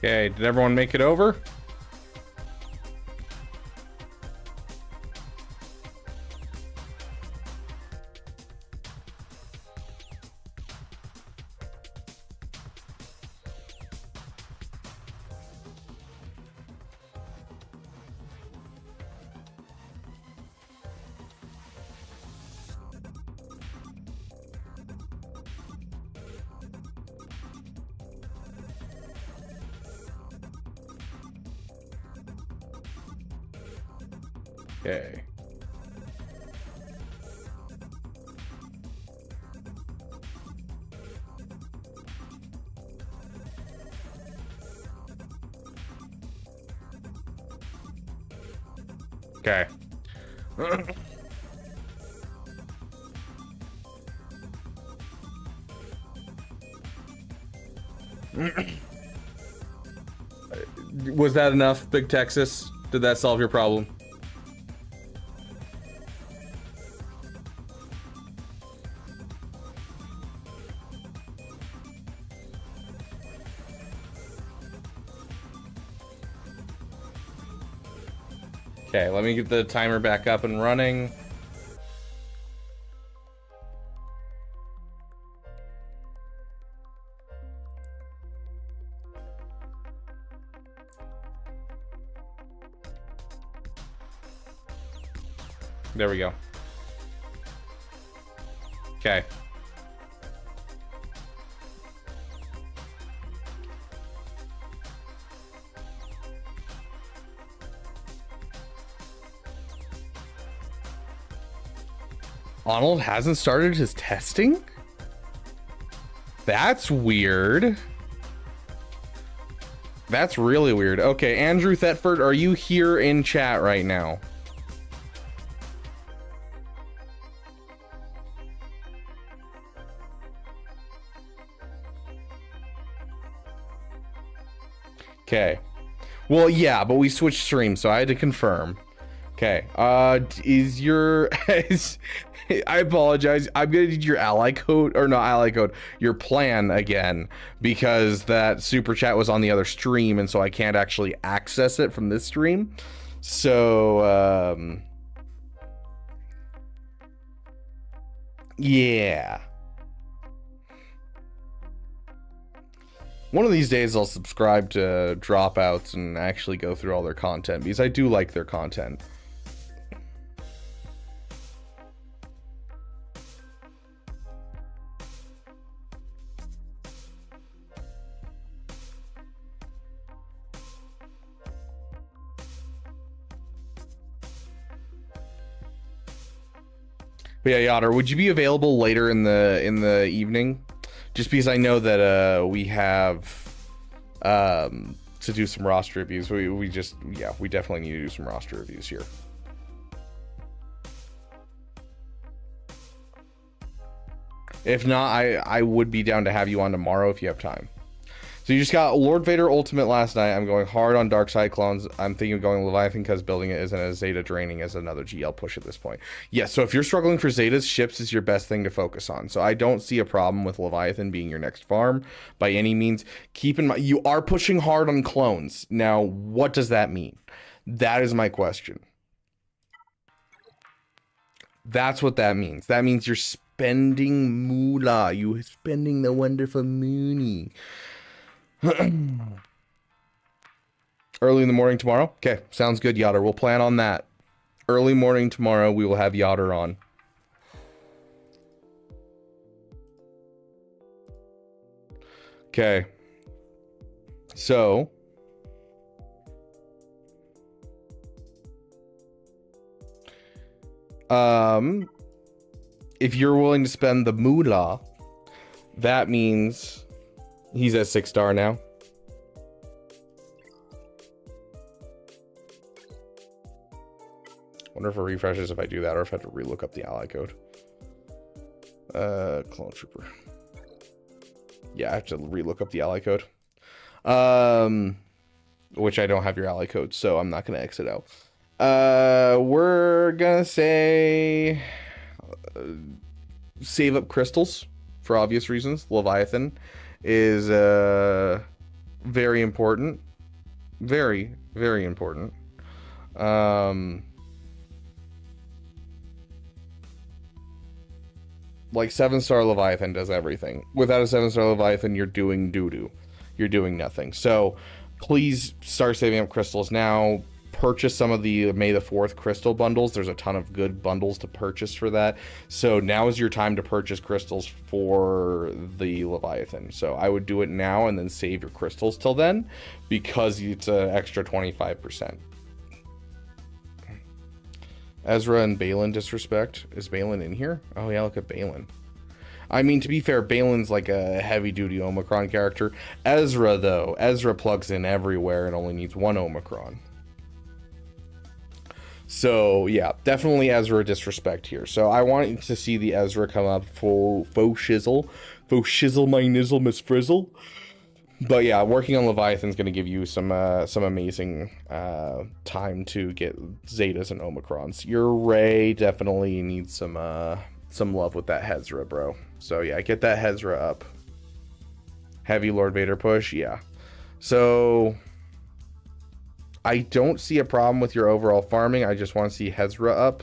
Okay, did everyone make it over? Okay. Okay. Was that enough, Big Texas? Did that solve your problem? Okay, let me get the timer back up and running. There we go. Okay. Ahnald hasn't started his testing? That's weird. That's really weird. Okay, Andrew Thetford, are you here in chat right now? Okay. Well, yeah, but we switched streams, so I had to confirm. Okay. Is your... I apologize. I'm gonna need your ally code, or not ally code, your plan again, because that super chat was on the other stream, and so I can't actually access it from this stream. So, yeah. One of these days I'll subscribe to Dropouts and actually go through all their content, because I do like their content. But yeah, Yotter, would you be available later in the evening? Just because I know that we have to do some roster reviews. We definitely need to do some roster reviews here. If not, I would be down to have you on tomorrow if you have time. So you just got Lord Vader Ultimate last night. I'm going hard on Dark Side clones. I'm thinking of going Leviathan because building it isn't as Zeta draining as another GL push at this point. Yes, so if you're struggling for Zetas, ships is your best thing to focus on. So I don't see a problem with Leviathan being your next farm by any means. Keep in mind, you are pushing hard on clones. Now, what does that mean? That is my question. That's what that means. That means you're spending moolah. You're spending the wonderful moony. Early in the morning tomorrow? Okay, sounds good, Yotter. We'll plan on that. Early morning tomorrow, we will have Yotter on. Okay. So. If you're willing to spend the moolah, that means... He's at 6-star now. Wonder if it refreshes if I do that, or if I have to relook up the ally code. Clone Trooper. Yeah, I have to relook up the ally code. Which I don't have your ally code, so I'm not gonna exit out. We're gonna say save up crystals for obvious reasons. Leviathan is Very important. Very, very important. Like 7-star Leviathan does everything. Without a 7-star Leviathan, you're doing doo-doo. You're doing nothing. So please start saving up crystals now. Purchase some of the May the 4th crystal bundles. There's a ton of good bundles to purchase for that. So now is your time to purchase crystals for the Leviathan. So I would do it now and then save your crystals till then, because it's an extra 25%. Ezra and Balin disrespect. Is Balin in here? Oh yeah, look at Balin. I mean, to be fair, Balin's like a heavy-duty Omicron character. Ezra, though, Ezra plugs in everywhere and only needs one Omicron. So, yeah, definitely Ezra disrespect here. So I want to see the Ezra come up full faux shizzle. Faux shizzle my nizzle miss frizzle. But yeah, working on Leviathan's going to give you some amazing time to get Zetas and Omicrons. Your Ray definitely needs some love with that Hezra, bro. So yeah, get that Hezra up. Heavy Lord Vader push, yeah. So I don't see a problem with your overall farming. I just want to see Hezra up.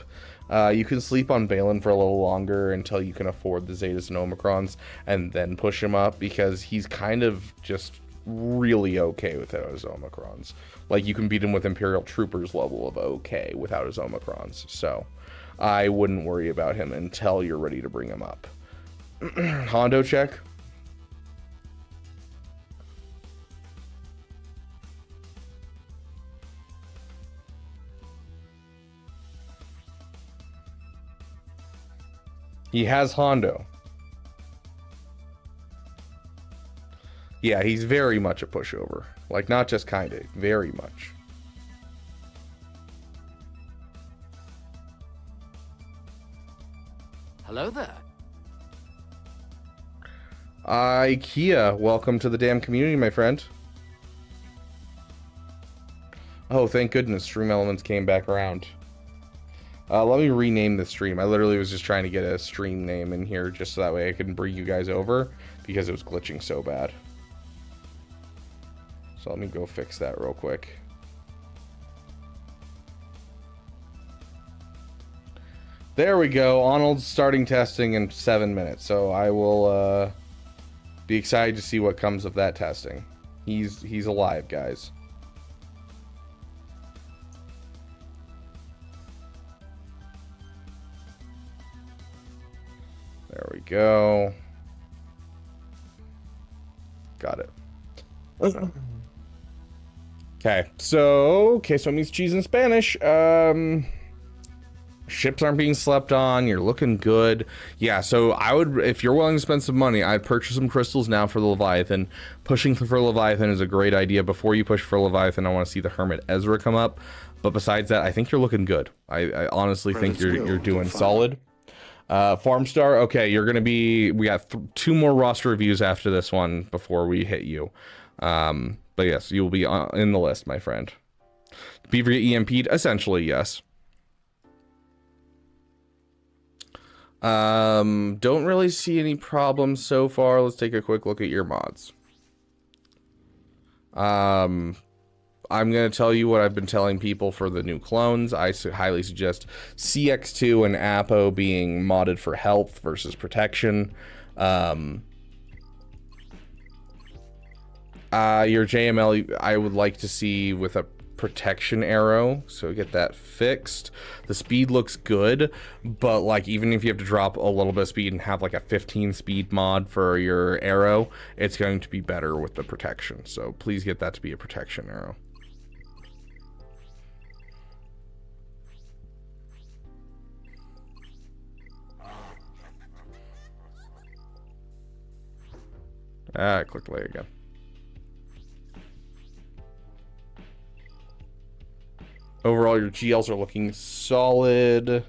You can sleep on Balin for a little longer until you can afford the Zetas and Omicrons, and then push him up, because he's kind of just really okay without his Omicrons. Like, you can beat him with Imperial Troopers level of okay without his Omicrons. So I wouldn't worry about him until you're ready to bring him up. Hondo check. He has Hondo. Yeah, he's very much a pushover. Like, not just kinda, very much. Hello there. IKEA, welcome to the damn community, my friend. Oh, thank goodness Stream Elements came back around. Let me rename the stream. I literally was just trying to get a stream name in here just so that way I can bring you guys over, because it was glitching so bad. So let me go fix that real quick. There we go. Ahnald's starting testing in 7 minutes, so I will be excited to see what comes of that testing. He's alive, guys. There we go. Got it. Okay, so queso means cheese in Spanish. Ships aren't being slept on. You're looking good. Yeah, so I would, if you're willing to spend some money, I'd purchase some crystals now for the Leviathan. Pushing for Leviathan is a great idea. Before you push for Leviathan, I want to see the Hermit Ezra come up. But besides that, I think you're looking good. I honestly think you're doing solid. Farmstar, okay, you're gonna be, we got 2 more roster reviews after this one before we hit you. But yes, you will be in the list, my friend. Beaver EMP'd, essentially, yes. Don't really see any problems so far. Let's take a quick look at your mods. I'm going to tell you what I've been telling people for the new clones. I highly suggest CX2 and Apo being modded for health versus protection. Your JML, I would like to see with a protection arrow, so get that fixed. The speed looks good, but like even if you have to drop a little bit of speed and have like a 15 speed mod for your arrow, it's going to be better with the protection. So please get that to be a protection arrow. I clicked away again. Overall, your GLs are looking solid.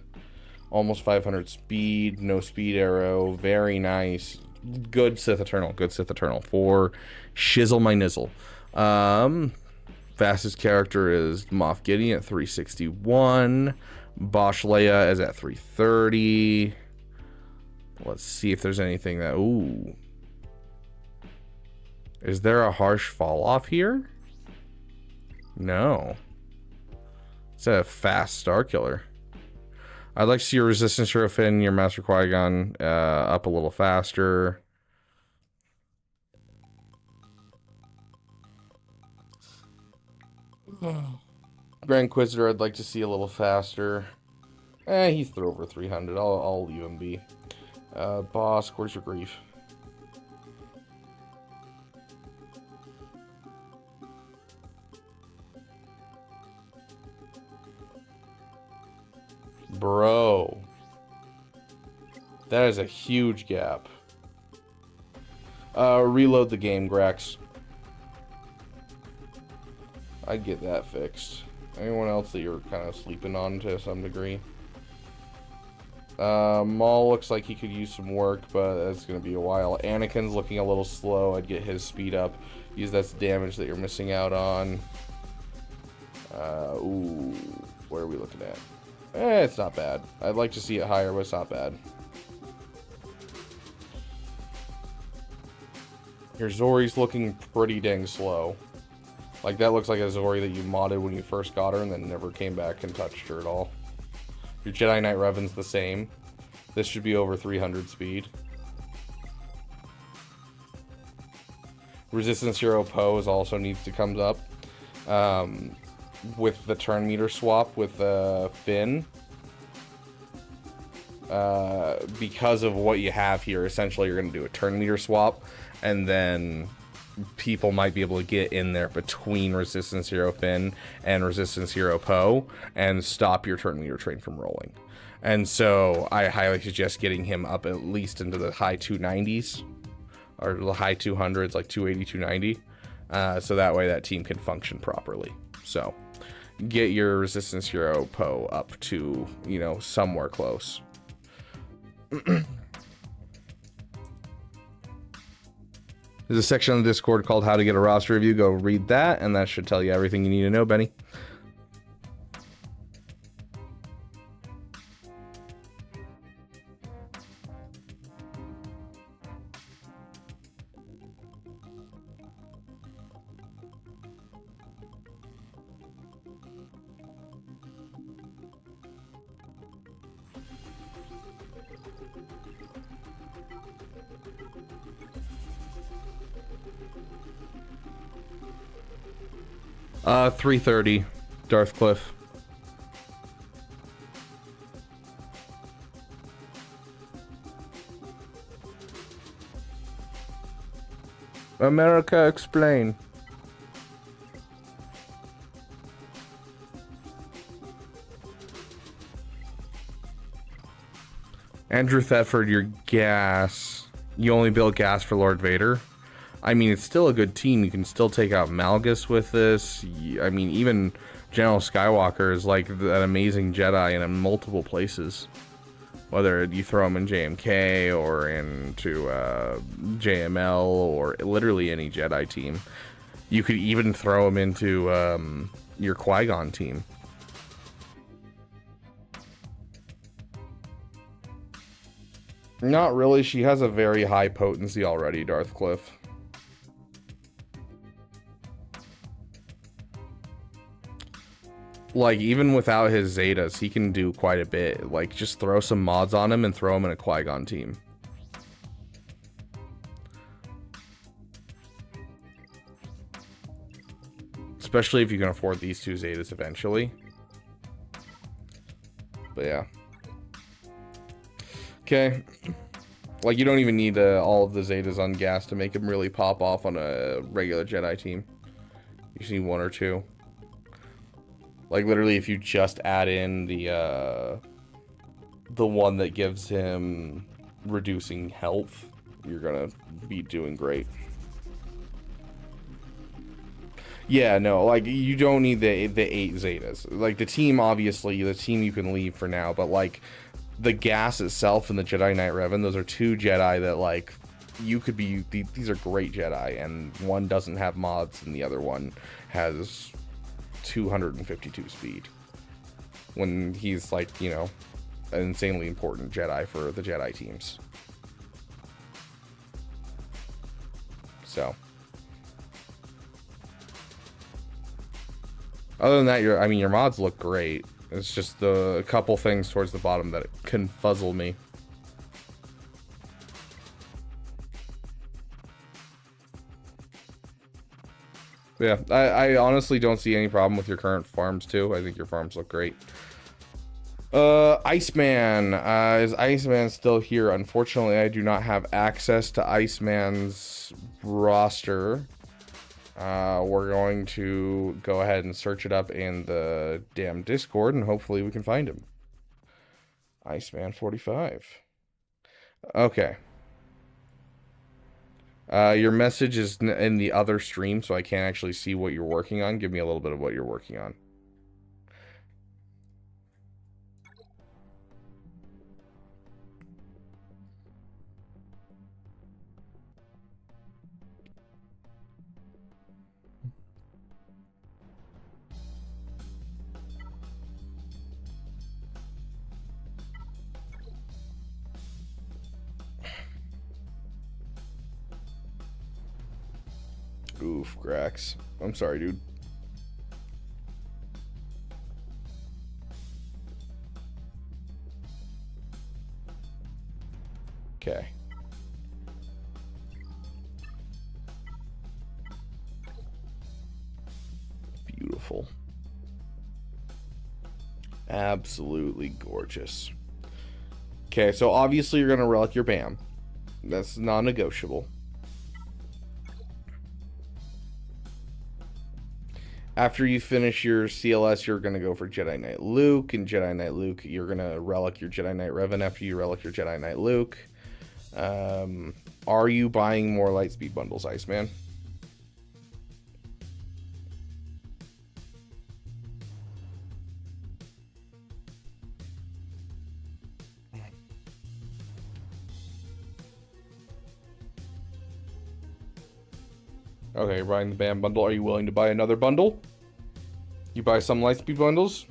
Almost 500 speed, no speed arrow. Very nice. Good Sith Eternal. Good Sith Eternal for Shizzle my Nizzle. Fastest character is Moff Gideon at 361. Bosch Leia is at 330. Let's see if there's anything that... Ooh. Is there a harsh fall off here? No. It's a fast Star Killer. I'd like to see your resistance hero Finn, your Master Qui-Gon up a little faster. Grand Inquisitor, I'd like to see a little faster. He's through over 300. I'll leave him be. Boss, where's your grief? Bro. That is a huge gap. Reload the game, Grax. I'd get that fixed. Anyone else that you're kind of sleeping on to some degree? Maul looks like he could use some work, but that's going to be a while. Anakin's looking a little slow. I'd get his speed up. Use that's damage that you're missing out on. Ooh, where are we looking at? It's not bad. I'd like to see it higher, but it's not bad. Your Zori's looking pretty dang slow. Like, that looks like a Zori that you modded when you first got her and then never came back and touched her at all. Your Jedi Knight Revan's the same. This should be over 300 speed. Resistance Hero Pose also needs to come up. With the turn meter swap with Finn. Because of what you have here, essentially you're going to do a turn meter swap, and then people might be able to get in there between Resistance Hero Finn and Resistance Hero Poe and stop your turn meter train from rolling. And so I highly suggest getting him up at least into the high 290s or the high 200s, like 280, 290, so that way that team can function properly. So get your Resistance Hero Poe up to, you know, somewhere close. There's a section on the Discord called How to Get a Roster Review. Go read that, and that should tell you everything you need to know, Benny. Uh, 330, Darth Cliff. America, explain. Andrew Thetford, your gas. You only build gas for Lord Vader. I mean, it's still a good team. You can still take out Malgus with this. I mean, even General Skywalker is like an amazing Jedi in multiple places. Whether you throw him in JMK or into JML or literally any Jedi team. You could even throw him into your Qui-Gon team. Not really. She has a very high potency already, Darth Cliff. Like, even without his Zetas, he can do quite a bit. Like, just throw some mods on him and throw him in a Qui-Gon team. Especially if you can afford these two Zetas eventually. But yeah. Okay. Like, you don't even need all of the Zetas on gas to make him really pop off on a regular Jedi team. You just need one or two. Like, literally, if you just add in the one that gives him reducing health, you're gonna be doing great. Yeah, no, like, you don't need the 8 Zetas. Like, the team, obviously, the team you can leave for now, but, like, the gas itself and the Jedi Knight Revan, those are two Jedi that, like, you could be, these are great Jedi, and one doesn't have mods and the other one has 252 speed. When he's, like, you know, an insanely important Jedi for the Jedi teams. So, Other than that, I mean, your mods look great. It's just the couple things towards the bottom that can fuzzle me. Yeah, I honestly don't see any problem with your current farms too. I think your farms look great. Iceman. Is Iceman still here? Unfortunately, I do not have access to Iceman's roster. We're going to go ahead and search it up in the damn Discord, and hopefully we can find him. Iceman 45. Okay. Your message is in the other stream, so I can't actually see what you're working on. Give me a little bit of what you're working on. Oof, Grax. I'm sorry, dude. Okay. Beautiful. Absolutely gorgeous. Okay, so obviously you're going to relic your BAM. That's non-negotiable. After you finish your CLS, you're going to go for Jedi Knight Luke. And Jedi Knight Luke, you're going to relic your Jedi Knight Revan after you relic your Jedi Knight Luke. Are you buying more Lightspeed bundles, Iceman? Okay, you're buying the BAM bundle. Are you willing to buy another bundle? You buy some Lightspeed bundles?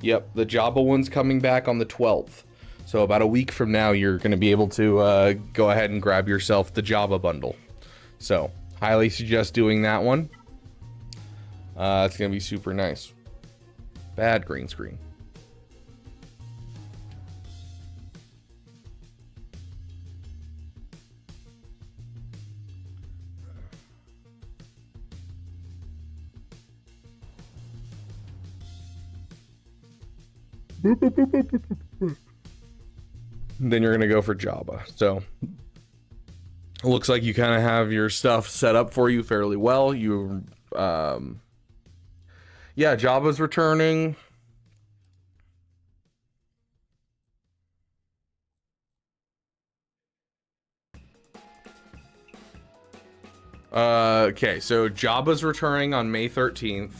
Yep, the Jabba one's coming back on the 12th. So about a week from now, you're going to be able to go ahead and grab yourself the Jabba bundle. So, highly suggest doing that one. It's going to be super nice. Bad green screen. Then you're gonna go for Jabba. So it looks like you kind of have your stuff set up for you fairly well. You yeah, Jabba's returning. Okay, so Jabba's returning on May 13th.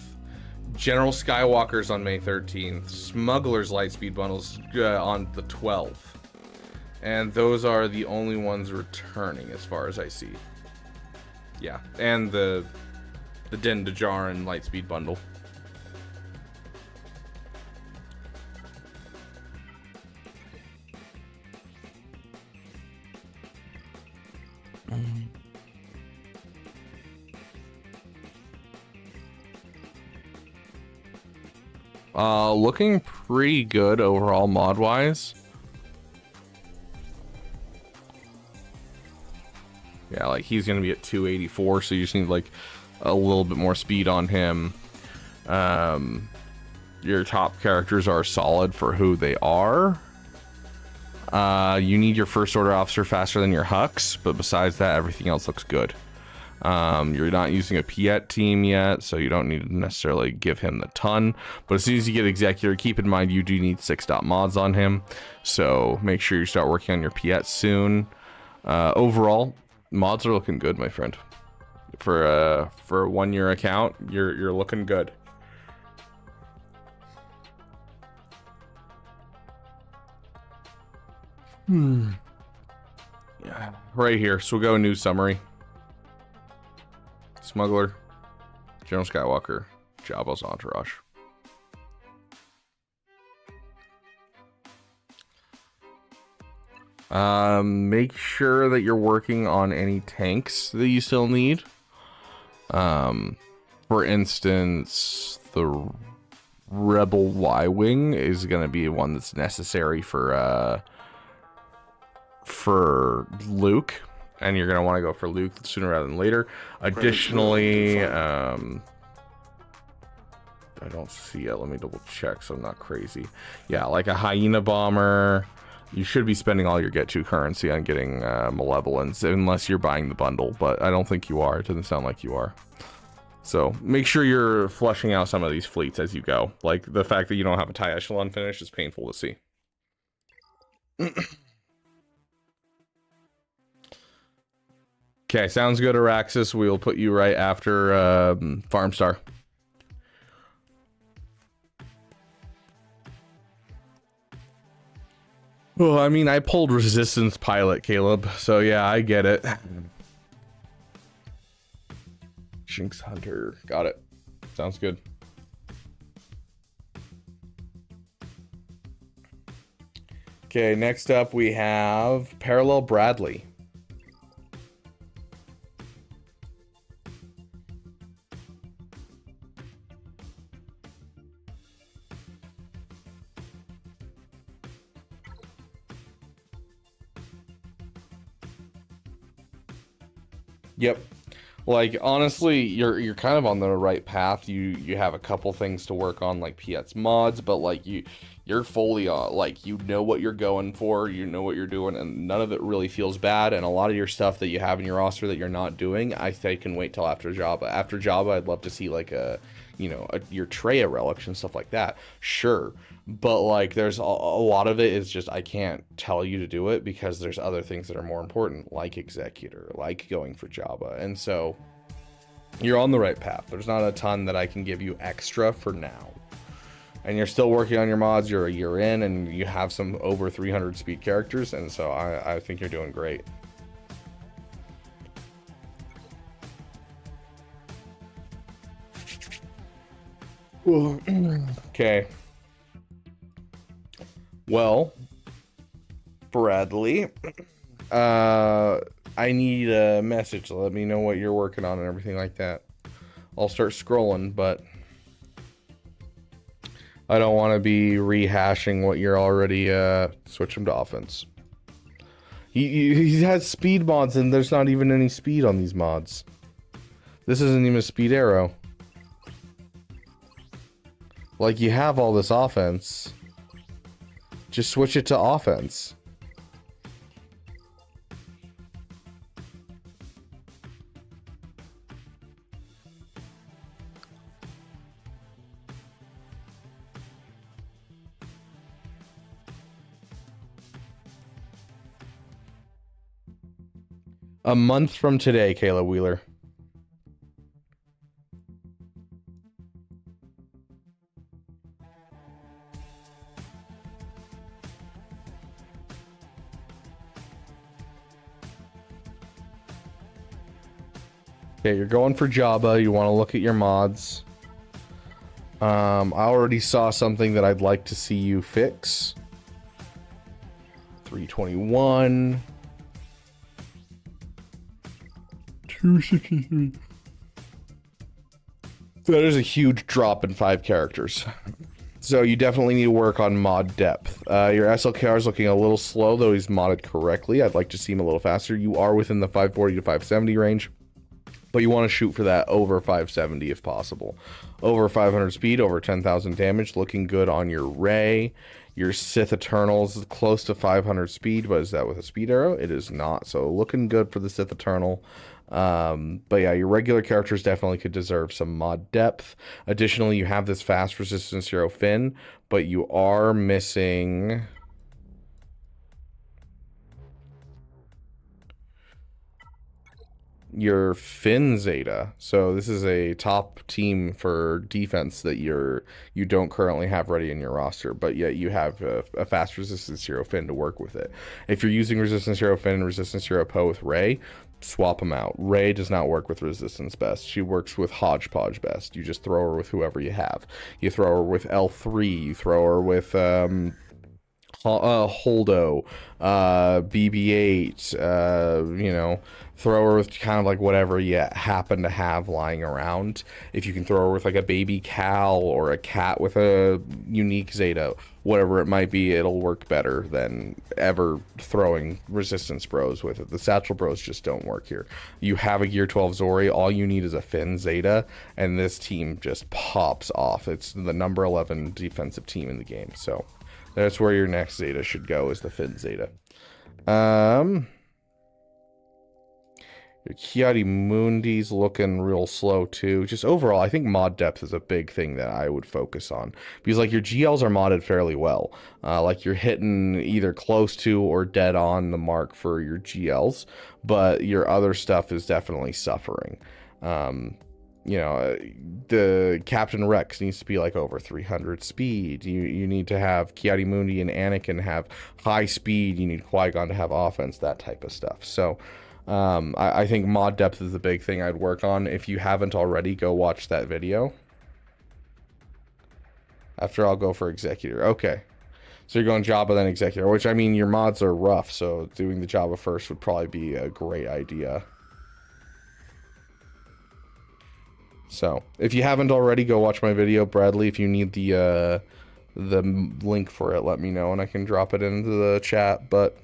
General Skywalker's on May 13th. Smuggler's Lightspeed bundles on the 12th. And those are the only ones returning as far as I see. Yeah, and the Din Djarin Lightspeed bundle. Looking pretty good overall mod-wise. Yeah, like he's gonna be at 284, so you just need like a little bit more speed on him. Your top characters are solid for who they are. You need your first order officer faster than your Hux, but besides that, everything else looks good. You're not using a Piet team yet, so you don't need to necessarily give him the ton. But as soon as you get Executor, keep in mind you do need 6 dot mods on him, so make sure you start working on your Piet soon. Overall, mods are looking good, my friend. For a 1 year account, you're looking good. Yeah, right here. So we'll go news summary. Smuggler, General Skywalker, Jabba's entourage. Make sure that you're working on any tanks that you still need. For instance, the Rebel Y-Wing is going to be one that's necessary for Luke, and you're going to want to go for Luke sooner rather than later. Additionally, I don't see it. Let me double check so I'm not crazy. Yeah, like a Hyena Bomber. You should be spending all your Get To currency on getting Malevolence, unless you're buying the bundle, but I don't think you are. It doesn't sound like you are. So make sure you're flushing out some of these fleets as you go. Like, the fact that you don't have a TIE Echelon finish is painful to see. Okay, sounds good, Araxus. We'll put you right after Farmstar. Well, I mean, I pulled Resistance Pilot, Caleb, so yeah, I get it. Jinx Hunter, got it. Sounds good. Okay, next up we have Parallel Bradley. Yep. Like, honestly, you're kind of on the right path. You have a couple things to work on, like Piet's mods, but like you're fully like, you know what you're going for, you know what you're doing, and none of it really feels bad. And a lot of your stuff that you have in your roster that you're not doing, I think can wait till after Jabba. After Jabba, I'd love to see like your Treya relics and stuff like that. Sure. But like, there's a lot of it is just, I can't tell you to do it because there's other things that are more important, like Executor, like going for Jabba. And so you're on the right path. There's not a ton that I can give you extra for now. And you're still working on your mods. You're a year in and you have some over 300 speed characters. And so I think you're doing great. Okay. Well, Bradley, I need a message to let me know what you're working on and everything like that. I'll start scrolling, but I don't want to be rehashing what you're already switch him to offense. He has speed mods and there's not even any speed on these mods. This isn't even a speed arrow. Like, you have all this offense. Just switch it to offense. A month from today, Kayla Wheeler. Okay, you're going for Jabba. You want to look at your mods. I already saw something that I'd like to see you fix. 321. 263. That is a huge drop in 5 characters. So you definitely need to work on mod depth. Your SLKR is looking a little slow, though he's modded correctly. I'd like to see him a little faster. You are within the 540 to 570 range. But you want to shoot for that over 570 if possible. Over 500 speed, over 10,000 damage. Looking good on your Rey. Your Sith Eternals close to 500 speed, but is that with a speed arrow? It is not. So looking good for the Sith Eternal. But yeah, your regular characters definitely could deserve some mod depth. Additionally, you have this fast resistance hero Finn, but you are missing... your Finn Zeta. So this is a top team for defense that you don't currently have ready in your roster, but yet you have a fast resistance hero Finn to work with it. If you're using resistance hero Finn and resistance hero Poe with Rey, swap them out. Rey does not work with resistance best. She works with hodgepodge best. You just throw her with whoever you have. You throw her with L3, you throw her with Holdo, BB-8, you know, throw her with kind of like whatever you happen to have lying around. If you can throw her with like a baby cow or a cat with a unique Zeta, whatever it might be, it'll work better than ever throwing resistance bros with it. The satchel bros just don't work here. You have a gear 12 Zori, all you need is a Finn Zeta, and this team just pops off. It's the number 11 defensive team in the game, so that's where your next Zeta should go, is the Finn Zeta. Your Kiadi-Mundi's looking real slow too. Just overall, I think mod depth is a big thing that I would focus on. Because like your GLs are modded fairly well. Like you're hitting either close to or dead on the mark for your GLs. But your other stuff is definitely suffering. You know, the Captain Rex needs to be like over 300 speed. You need to have Kiadi-Mundi and Anakin have high speed. You need Qui-Gon to have offense, that type of stuff. So I think mod depth is the big thing I'd work on. If you haven't already, go watch that video. After I'll go for Executor. Okay. So you're going Jabba then Executor, which I mean your mods are rough, so doing the Jabba first would probably be a great idea. So, if you haven't already, go watch my video. Bradley, if you need the link for it, let me know and I can drop it into the chat, but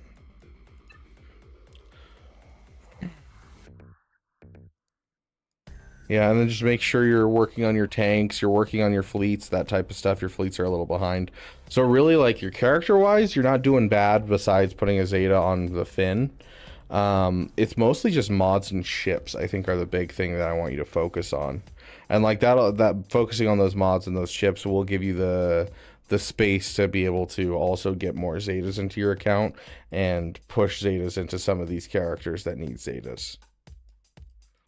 yeah, and then just make sure you're working on your tanks, you're working on your fleets, that type of stuff. Your fleets are a little behind. So really, like, your character-wise, you're not doing bad besides putting a Zeta on the Finn. It's mostly just mods and ships, I think, are the big thing that I want you to focus on. And like that focusing on those mods and those ships will give you the space to be able to also get more Zetas into your account and push Zetas into some of these characters that need Zetas.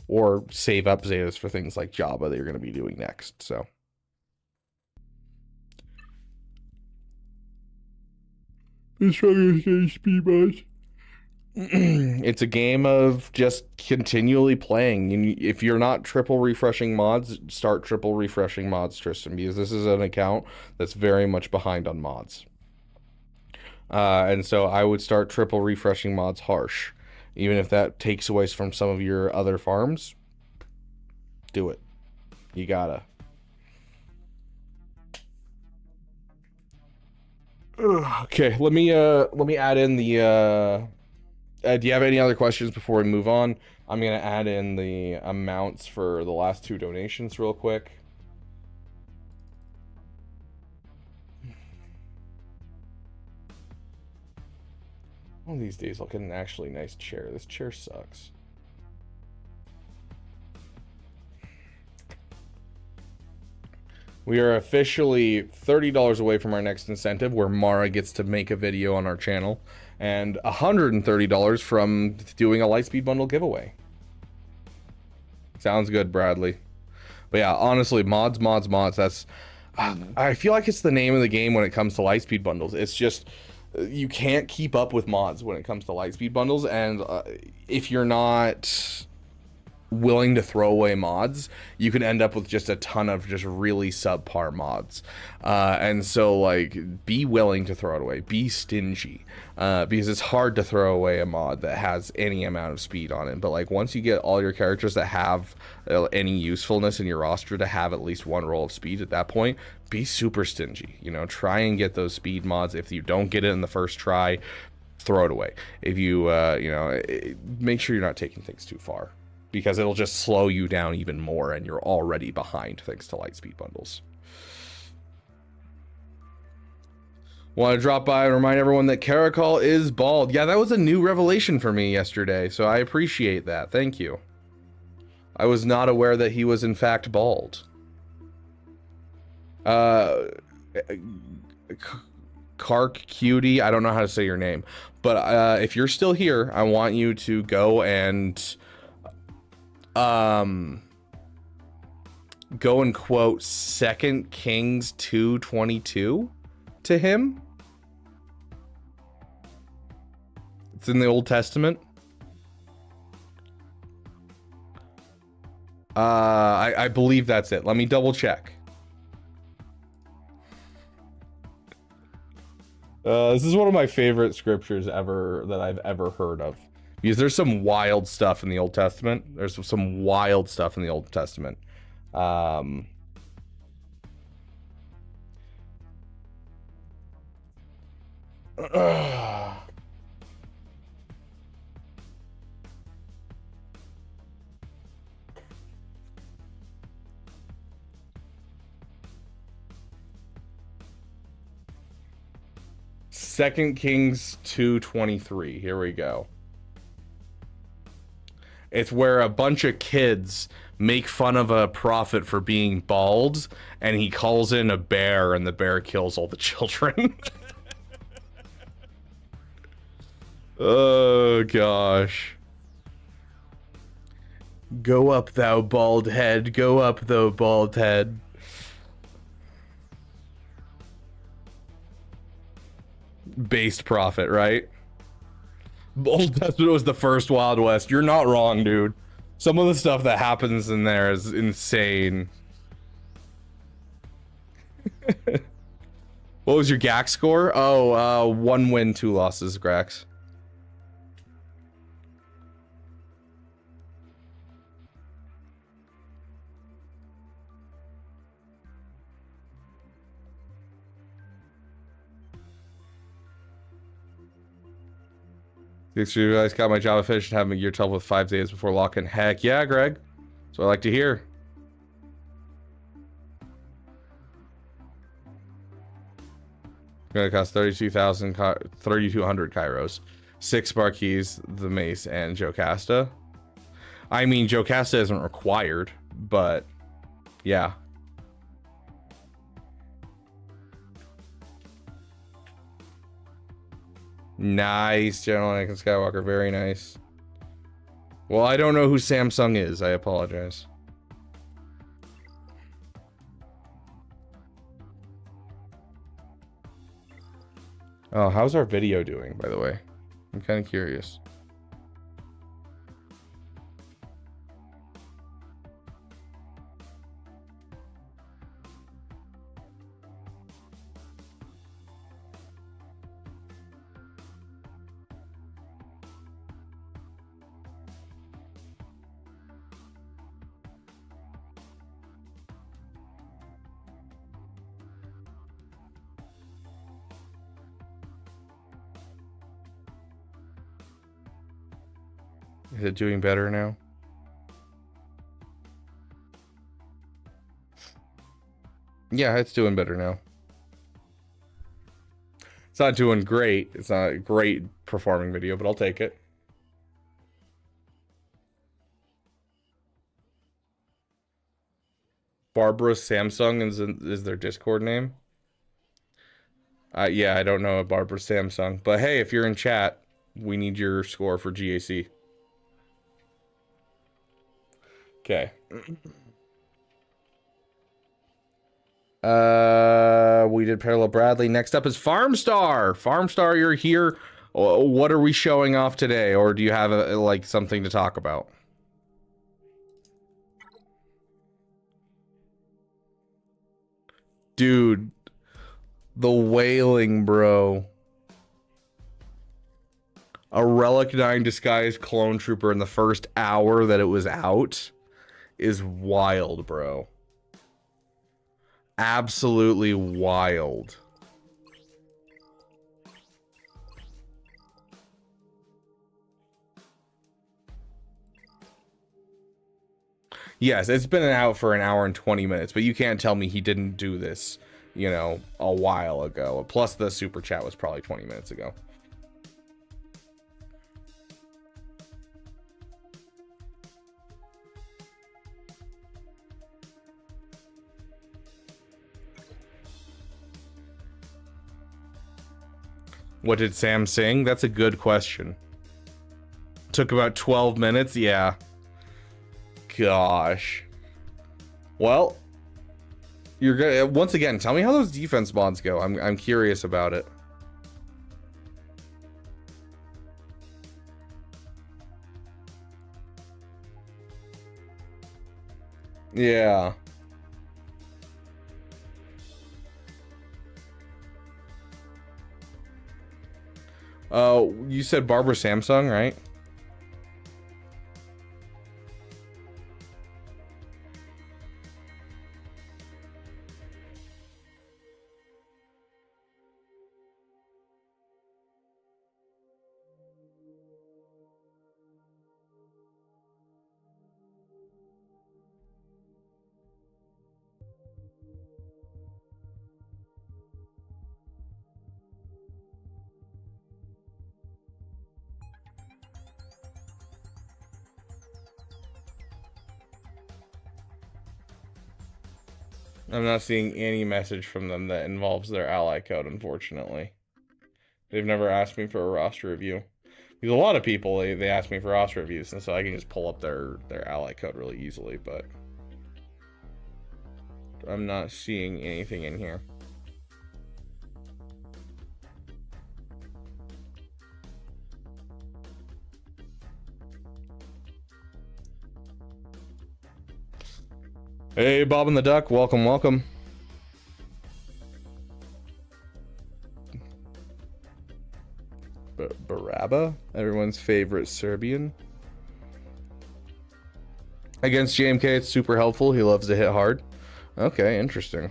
Or save up Zetas for things like Jabba that you're going to be doing next, so. It's a game of just continually playing. If you're not triple refreshing mods, start triple refreshing mods, Tristan, because this is an account that's very much behind on mods. And so I would start triple refreshing mods harsh. Even if that takes away from some of your other farms, do it. You gotta. Okay, let me add in the do you have any other questions before we move on? I'm gonna add in the amounts for the last 2 donations real quick. One of these days I'll get an actually nice chair. This chair sucks. We are officially $30 away from our next incentive, where Mara gets to make a video on our channel, and $130 from doing a Lightspeed bundle giveaway. Sounds good, Bradley. But yeah, honestly, mods, that's I feel like it's the name of the game when it comes to Lightspeed bundles. It's just you can't keep up with mods when it comes to Lightspeed bundles, and if you're not willing to throw away mods, you can end up with just a ton of just really subpar mods. And so, like, be willing to throw it away. Be stingy. Because it's hard to throw away a mod that has any amount of speed on it. But, like, once you get all your characters that have any usefulness in your roster to have at least 1 roll of speed at that point, be super stingy. You know, try and get those speed mods. If you don't get it in the first try, throw it away. If you, you know, make sure you're not taking things too far, because it'll just slow you down even more, and you're already behind thanks to Lightspeed bundles. Want to drop by and remind everyone that Caracol is bald. Yeah, that was a new revelation for me yesterday, so I appreciate that. Thank you. I was not aware that he was in fact bald. Kark Cutie, I don't know how to say your name, but if you're still here, I want you to go and go and quote 2 Kings 2:22 to him. It's in the Old Testament. I believe that's it. Let me double check. This is one of my favorite scriptures ever that I've ever heard of. Because there's some wild stuff in the Old Testament. There's some wild stuff in the Old Testament. 2 Kings 2:23. Here we go. It's where a bunch of kids make fun of a prophet for being bald, and he calls in a bear, and the bear kills all the children. Oh, gosh. Go up, thou bald head. Go up, thou bald head. Based prophet, right? Old Testament was the first Wild West. You're not wrong, dude. Some of the stuff that happens in there is insane. What was your GAX score? Oh, 1 win, 2 losses, Grax. Thanks for you guys. Got my Java finished and having a gear 12 with 5 days before lock-in. Heck yeah, Greg. That's what I like to hear. Gonna cost 3,200 Kairos. 6 Marquis, the Mace, and Jocasta. I mean, Jocasta isn't required, but yeah. Nice, General Anakin Skywalker. Very nice. Well, I don't know who Samsung is. I apologize. Oh, how's our video doing, by the way? I'm kind of curious. Is it doing better now? Yeah, it's doing better now. It's not doing great. It's not a great performing video, but I'll take it. Barbara Samsung is their Discord name. Yeah, I don't know a Barbara Samsung, but hey, if you're in chat, we need your score for GAC. Okay. We did Parallel Bradley. Next up is Farmstar. Farmstar, you're here. What are we showing off today, or do you have like something to talk about? Dude, the wailing, bro. A Relic 9 disguised clone trooper in the first hour that it was out is wild, bro. Absolutely wild. Yes, it's been out for an hour and 20 minutes, but you can't tell me he didn't do this, you know, a while ago. Plus the super chat was probably 20 minutes ago. What did Sam sing? That's a good question. Took about 12 minutes? Yeah. Gosh. Well, you're gonna once again tell me how those defense mods go. I'm curious about it. Yeah. You said Barbara Samsung, right? I'm not seeing any message from them that involves their ally code, unfortunately. They've never asked me for a roster review. Because a lot of people, they ask me for roster reviews, and so I can just pull up their ally code really easily, but I'm not seeing anything in here. Hey, Bob and the Duck, welcome, welcome. Baraba, everyone's favorite Serbian. Against JMK, it's super helpful. He loves to hit hard. Okay, interesting.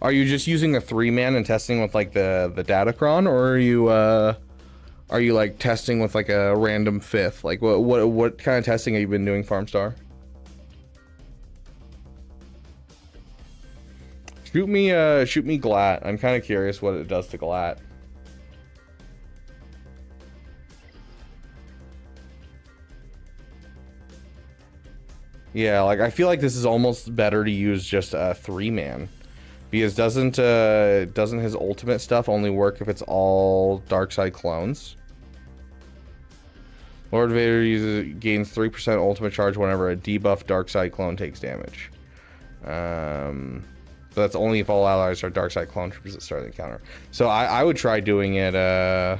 Are you just using a 3-man and testing with like the Datacron, or are you like testing with like a random 5th? Like what kind of testing have you been doing, Farmstar? Shoot me Glat. I'm kind of curious what it does to Glat. Yeah, like I feel like this is almost better to use just a 3-man. Because doesn't his ultimate stuff only work if it's all dark side clones? Lord Vader gains 3% ultimate charge whenever a debuffed dark side clone takes damage. So that's only if all allies are dark side clone troopers that start the encounter. So I would try doing it. I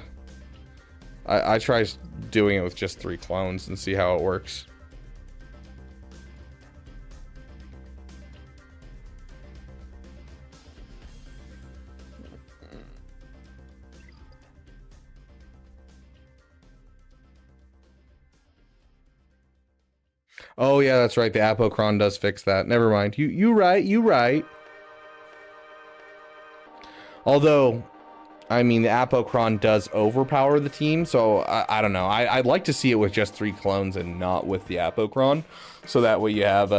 try doing it with just 3 clones and see how it works. Oh yeah, that's right. The Apocron does fix that. Never mind. You right. Although, I mean, the Apocron does overpower the team, so I don't know. I'd like to see it with just 3 clones and not with the Apocron, so that way you have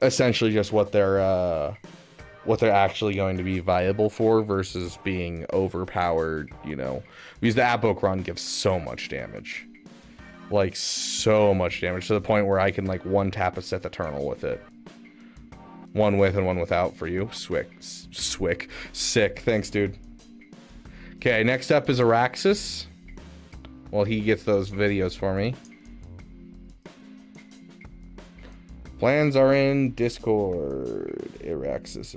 essentially just what they're actually going to be viable for versus being overpowered. You know, because the Apocron gives so much damage. Like, so much damage, to the point where I can, like, 1-tap a Sith Eternal with it. One with and one without for you. Sick. Thanks, dude. Okay, next up is Araxus. Well, he gets those videos for me. Plans are in Discord. Araxus.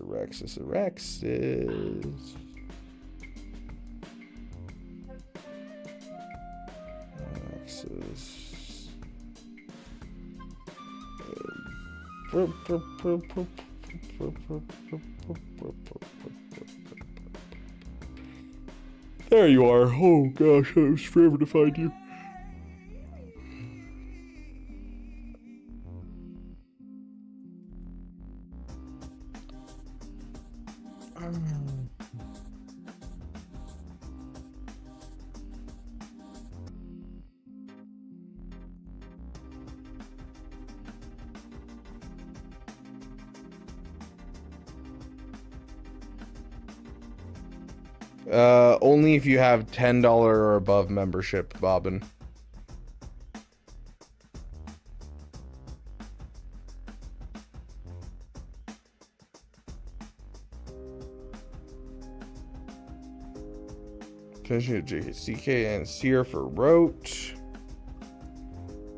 There you are. Oh gosh, it was forever to find you. Only if you have $10 or above membership, Bobbin. JCK and Seer for Rote.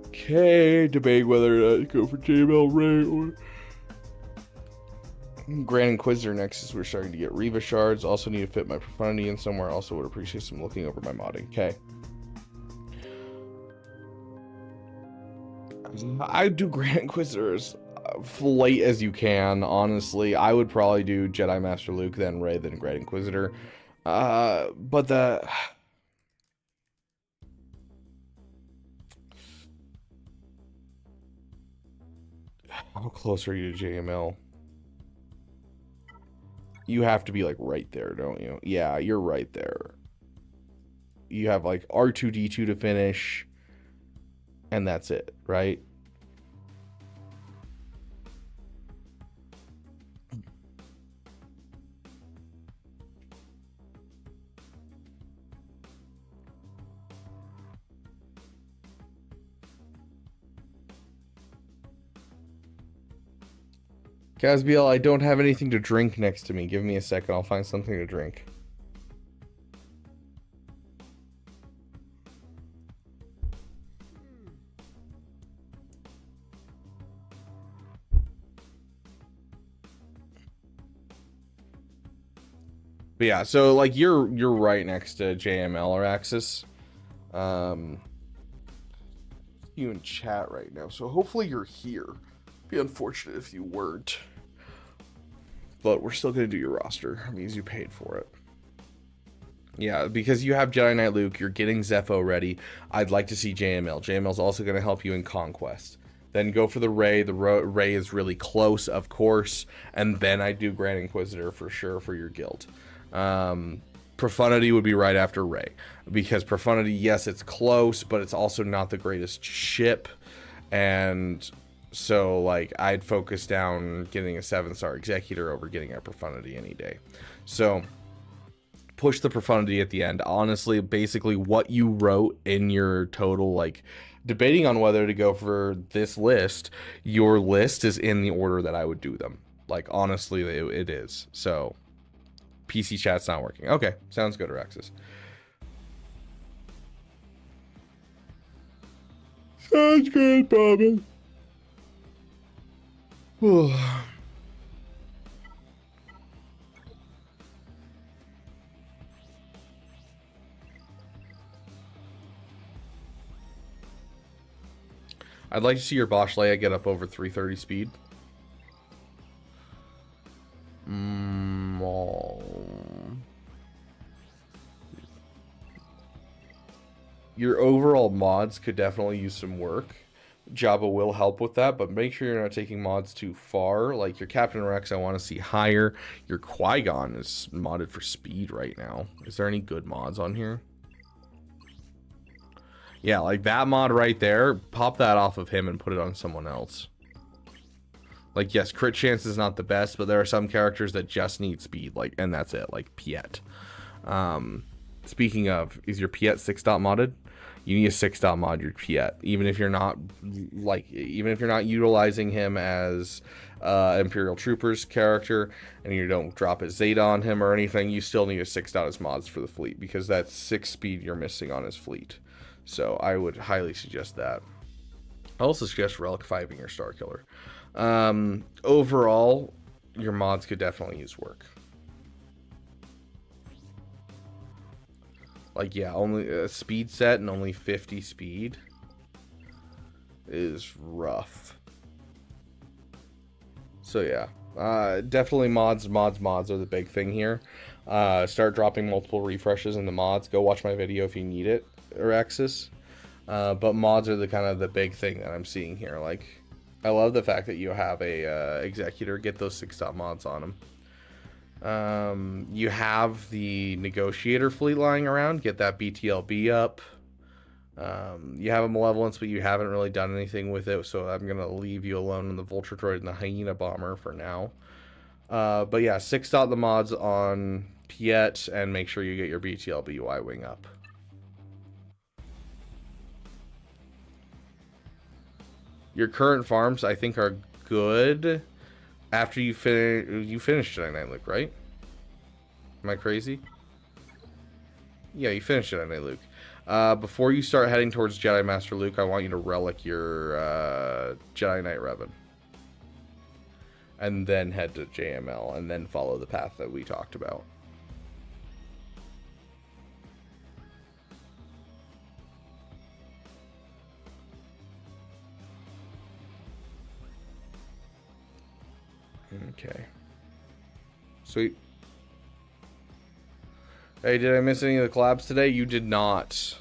Okay, debate whether to go for JML Ray or Grand Inquisitor Nexus. We're starting to get Reva shards. Also need to fit my profundity in somewhere. Also would appreciate some looking over my modding. Okay. I do Grand Inquisitors. late as you can, honestly. I would probably do Jedi Master Luke, then Rey, then Grand Inquisitor. But the... How close are you to JML? You have to be, like, right there, don't you? Yeah, you're right there. You have, like, R2-D2 to finish, and that's it, right? Casbiel, I don't have anything to drink next to me. Give me a second. I'll find something to drink. But yeah, so like you're right next to JML or Araxus. You in chat right now, so hopefully you're here. Be unfortunate if you weren't. But we're still gonna do your roster. It means you paid for it. Yeah, because you have Jedi Knight Luke, you're getting Zepho ready. I'd like to see JML. JML's also gonna help you in Conquest. Then go for the Rey. The Rey is really close, of course. And then I do Grand Inquisitor for sure for your guild. Profundity would be right after Rey. Because Profundity, yes, it's close, but it's also not the greatest ship. And so, like, I'd focus down getting a 7-star Executor over getting a Profundity any day. So, push the Profundity at the end. Honestly, basically what you wrote in your total, like, debating on whether to go for this list, your list is in the order that I would do them. Like, honestly, it is. So, PC chat's not working. Okay, sounds good, Araxus. Sounds good, Bobby. I'd like to see your Bosch Leia get up over 330 speed. Your overall mods could definitely use some work. Jabba will help with that, but make sure you're not taking mods too far. Like your Captain Rex, I want to see higher. Your Qui-Gon is modded for speed right now. Is there any good mods on here? Yeah, like that mod right there, pop that off of him and put it on someone else. Like, yes, crit chance is not the best, but there are some characters that just need speed, like, and that's it, like Piet. Speaking of, is your Piet 6-dot modded? You need a 6-dot mod your Piet, even if you're not utilizing him as Imperial Troopers character, and you don't drop a Zeta on him or anything. You still need a 6-dot as mods for the fleet because that's 6 speed you're missing on his fleet. So I would highly suggest that. I also suggest Relic 5ing your Star Killer. Overall, your mods could definitely use work. Like, yeah, only a speed set and only 50 speed is rough. So yeah, definitely mods are the big thing here. Start dropping multiple refreshes in the mods. Go watch my video if you need it, Araxus. But mods are the kind of the big thing that I'm seeing here. Like, I love the fact that you have a Executor. Get those 6-dot mods on him. You have the Negotiator fleet lying around. Get that BTLB up. You have a Malevolence, but you haven't really done anything with it, so I'm going to leave you alone in the Vulture Droid and the Hyena Bomber for now. But yeah, 6-dot the mods on Piet, and make sure you get your BTLB Y-Wing up. Your current farms, I think, are good after you finished Jedi Knight Luke, right? Am I crazy? Yeah, you finished Jedi Knight Luke. Before you start heading towards Jedi Master Luke, I want you to relic your Jedi Knight Revan. And then head to JML, and then follow the path that we talked about. Okay. Sweet. Hey, did I miss any of the collabs today? You did not.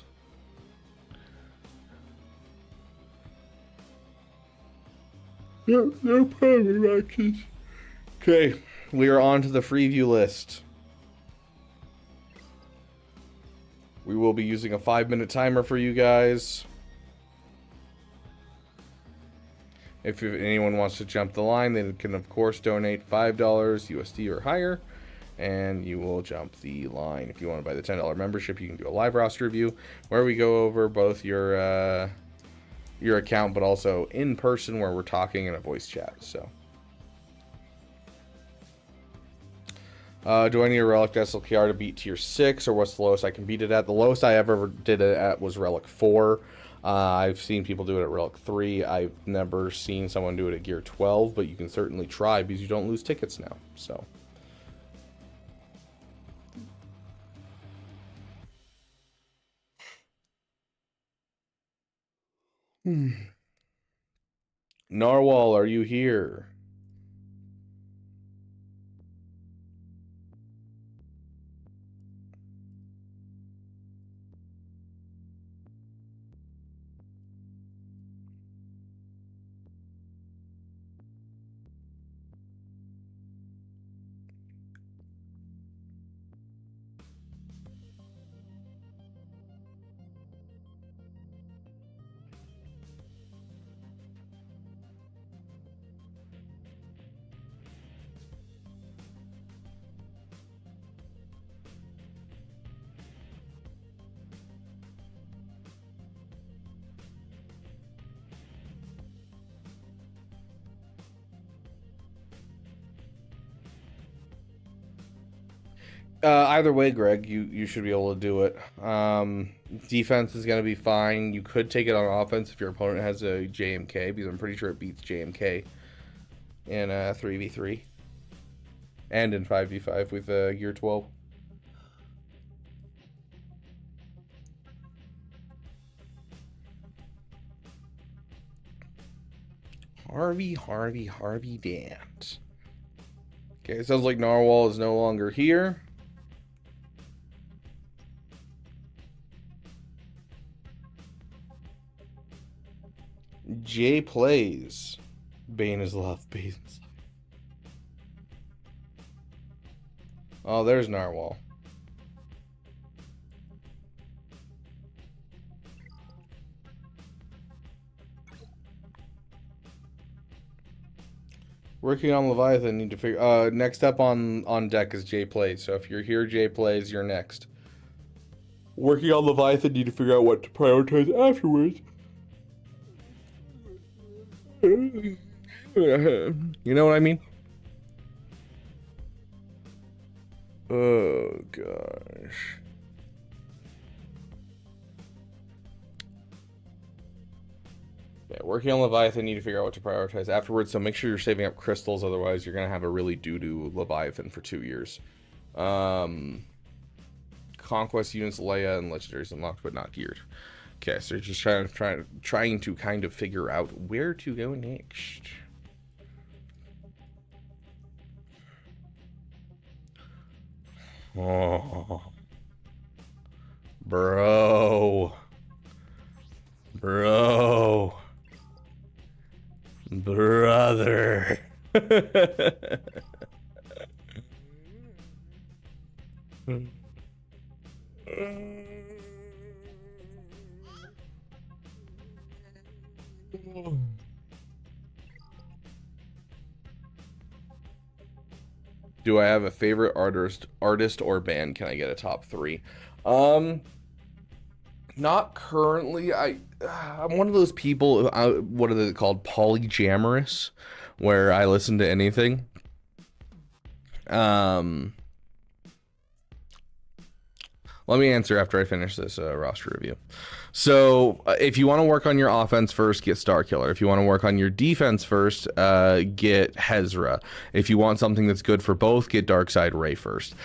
No problem, Araxus. Okay, we are on to the Freeview list. We will be using a 5-minute timer for you guys. If anyone wants to jump the line, they can of course donate $5 USD or higher, and you will jump the line. If you want to buy the $10 membership, you can do a live roster review where we go over both your account, but also in person where we're talking in a voice chat. So, do I need a Relic SLKR to beat tier 6, or what's the lowest I can beat it at? The lowest I ever did it at was Relic 4. I've seen people do it at Relic 3. I've never seen someone do it at Gear 12, but you can certainly try because you don't lose tickets now. So, Narwhal, are you here? Either way, Greg, you should be able to do it. Defense is going to be fine. You could take it on offense if your opponent has a JMK, because I'm pretty sure it beats JMK in 3v3 and in 5v5 with Gear 12. Harvey Dant. Okay, it sounds like Narwhal is no longer here. Jay plays. Bane is love. Bane is love. Oh, there's Narwhal. Working on Leviathan, need to figure. Next up on deck is Jay plays. So if you're here, Jay plays. You're next. Working on Leviathan, need to figure out what to prioritize afterwards. You know what I mean? Oh gosh. Yeah, working on Leviathan, need to figure out what to prioritize afterwards, so make sure you're saving up crystals, otherwise you're going to have a really doo-doo Leviathan for 2 years. Conquest units, Leia, and Legendaries unlocked, but not geared. Okay, so you're just trying to kind of figure out where to go next. Oh. Bro. Brother. Do I have a favorite artist or band? Can I get a top 3? Not currently. I'm one of those people, what are they called? Polyamorous, where I listen to anything. Let me answer after I finish this roster review. So if you want to work on your offense first, get Starkiller. If you want to work on your defense first, get Hezra. If you want something that's good for both, get Darkseid Ray first.